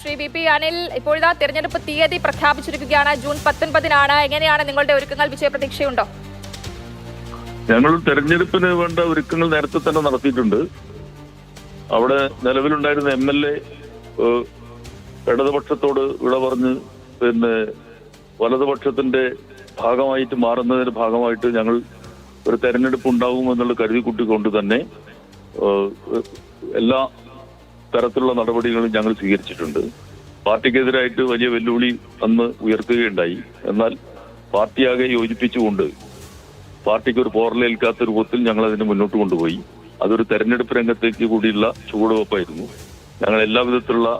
Shri V P Anil, ഇപ്പോഴത്തെ തെരഞ്ഞെടുപ്പ് തീയതി പ്രഖ്യാപിച്ചിരിക്കുകയാണ്. ജൂൺ 19-നാണ്. എങ്ങനെയാണ് നിങ്ങളുടെ ഒരുക്കങ്ങൾ? വിജയപ്രതീക്ഷയുണ്ടോ? ഞങ്ങൾ തെരഞ്ഞെടുപ്പിന് വേണ്ട ഒരുക്കങ്ങൾ നേരത്തെ തന്നെ നടത്തിയിട്ടുണ്ട്. അവിടെ നിലവിലുണ്ടായിരുന്ന MLA ഇടതുപക്ഷത്തോട് വിട പറഞ്ഞ് വലതുപക്ഷത്തിന്റെ ഭാഗമായിട്ട് മാറുന്നതിന്റെ ഭാഗമായിട്ട് ഞങ്ങൾ ഒരു തെരഞ്ഞെടുപ്പ് ഉണ്ടാകുമെന്നുള്ള കരുതി കൂട്ടിക്കൊണ്ട് തന്നെ എല്ലാ തരത്തിലുള്ള നടപടികളും ഞങ്ങൾ സ്വീകരിച്ചിട്ടുണ്ട്. പാർട്ടിക്കെതിരായിട്ട് വലിയ വെല്ലുവിളി അന്ന് ഉയർത്തുകയുണ്ടായി. എന്നാൽ പാർട്ടിയാകെ യോജിപ്പിച്ചുകൊണ്ട് പാർട്ടിക്ക് ഒരു പോറലേൽക്കാത്ത രൂപത്തിൽ ഞങ്ങൾ അതിനെ മുന്നോട്ട് കൊണ്ടുപോയി. അതൊരു തെരഞ്ഞെടുപ്പ് രംഗത്തേക്ക് കൂടിയുള്ള ചുവടുവെപ്പായിരുന്നു. ഞങ്ങൾ എല്ലാ വിധത്തിലുള്ള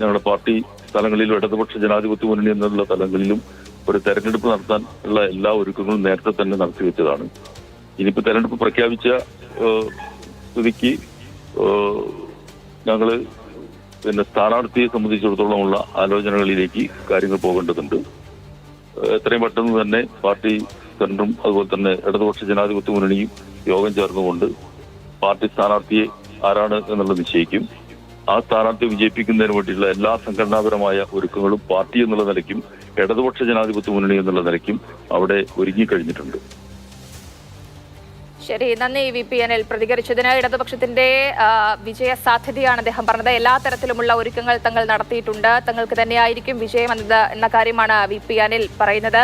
ഞങ്ങളുടെ പാർട്ടി സ്ഥലങ്ങളിലും ഇടതുപക്ഷ ജനാധിപത്യ മുന്നണി എന്നുള്ള തലങ്ങളിലും ഒരു തെരഞ്ഞെടുപ്പ് നടത്താൻ ഉള്ള എല്ലാ ഒരുക്കങ്ങളും നേരത്തെ തന്നെ നടത്തിവെച്ചതാണ്. ഇനിയിപ്പോ തെരഞ്ഞെടുപ്പ് പ്രഖ്യാപിച്ച സ്ഥിതിക്ക് ഞങ്ങള് സ്ഥാനാർത്ഥിയെ സംബന്ധിച്ചിടത്തോളമുള്ള ആലോചനകളിലേക്ക് കാര്യങ്ങൾ പോകേണ്ടതുണ്ട്. എത്രയും പെട്ടെന്ന് തന്നെ പാർട്ടി സെന്ററും അതുപോലെ തന്നെ ഇടതുപക്ഷ ജനാധിപത്യ മുന്നണിയും യോഗം ചേർന്നുകൊണ്ട് പാർട്ടി സ്ഥാനാർത്ഥിയെ ആരാണ് എന്നുള്ളത് നിശ്ചയിക്കും. ആ സ്ഥാനാർത്ഥിയെ വിജയിപ്പിക്കുന്നതിന് വേണ്ടിയുള്ള എല്ലാ സംഘടനാപരമായ ഒരുക്കങ്ങളും പാർട്ടി എന്നുള്ള നിലയ്ക്കും ഇടതുപക്ഷ ജനാധിപത്യ മുന്നണി എന്നുള്ള നിലയ്ക്കും അവിടെ ഒരുങ്ങിക്കഴിഞ്ഞിട്ടുണ്ട്. ശരി, നന്ദി വി പി അനിൽ പ്രതികരിച്ചതിന്. ഇടതുപക്ഷത്തിന്റെ വിജയ സാധ്യതയാണ് അദ്ദേഹം പറഞ്ഞത്. എല്ലാ തരത്തിലുമുള്ള ഒരുക്കങ്ങൾ തങ്ങൾ നടത്തിയിട്ടുണ്ട്. തങ്ങൾക്ക് തന്നെയായിരിക്കും വിജയം എന്ന കാര്യമാണ് വി പി അനിൽ പറയുന്നത്.